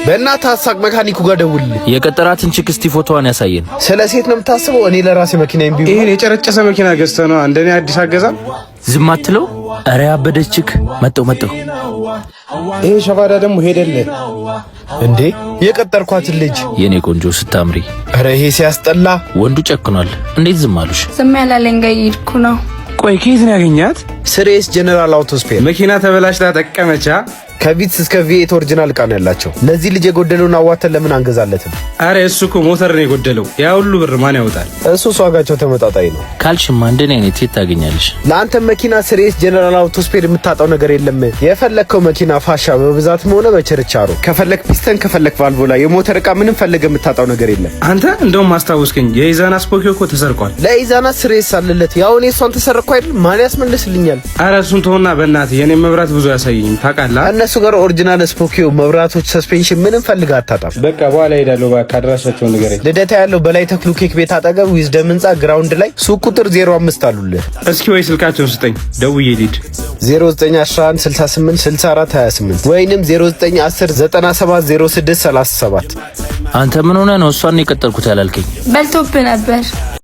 በእናትህ አሳቅ መካኒኩ ጋር ደውልልኝ። የቀጠራትን ቺክ እስቲ ፎቶዋን ያሳየን። ስለ ሴት ነው የምታስበው? እኔ ለራሴ መኪናዬን ቢሆን ይሄን የጨረጨሰ መኪና ገዝተህ ነው እንደኔ አዲስ አገዛም ዝም አትለው። አረ ያበደች ቺክ መጣው። ይሄ ሸባዳ ደግሞ ሄደልህ እንዴ? የቀጠርኳትን ልጅ የኔ ቆንጆ ስታምሪ። አረ ይሄ ሲያስጠላ። ወንዱ ጨክኗል። እንዴት ዝም አሉሽ? ዝም ያላለኝ ጋር ይልኩ ነው። ቆይ ከየት ነው ያገኛት? ስሬስ ጀነራል አውቶስፔር መኪና ተበላሽታ ጠቀመቻ። ከቢትስ እስከ ቪኤት ኦሪጂናል ዕቃ ነው ያላቸው። ለዚህ ልጅ የጎደለውን አዋተን ለምን አንገዛለትም? አረ እሱ እኮ ሞተር ነው የጎደለው። ያ ሁሉ ብር ማን ያወጣል? እሱስ ዋጋቸው ተመጣጣኝ ነው ካልሽማ እንደኔ አይነት የት ታገኛለሽ? ለአንተ መኪና ስሬስ ጀነራል አውቶስፔር የምታጣው ነገር የለም። የፈለከው መኪና ፋሻ በብዛትም ሆነ በችርቻሮ፣ ከፈለክ ፒስተን፣ ከፈለክ ቫልቮላ፣ የሞተር ዕቃ ምንም ፈለገ የምታጣው ነገር የለም። አንተ እንደውም ማስታወስከኝ፣ የኢዛና ስፖኪዮ እኮ ተሰርቋል። ለኢዛና ስሬስ አለለት። ያው እኔ እሷን ተሰረኩ አይደል? ማን ያስመልስልኛል? አረ እሱን ተውና በእናትህ የኔ መብራት ብዙ ያሳየኝ ታውቃለህ። እነሱ ጋር ኦሪጂናል ስፖኪዮ፣ መብራቶች፣ ሰስፔንሽን ምንም ፈልጋ አታጣም። በቃ በኋላ ሄዳለሁ። እባክህ አድራሻቸውን ንገረኝ። ልደታ ያለው በላይ ተክሉ ኬክ ቤት አጠገብ ዊዝደም ህንጻ ግራውንድ ላይ ሱቅ ቁጥር 05 አሉልህ። እስኪ ወይ ስልካቸውን ስጠኝ ደውዬ ልሂድ። 0911686428 ወይንም 0910970637። አንተ ምን ሆነ ነው እሷን የቀጠልኩት ያላልከኝ? በልቶብህ ነበር።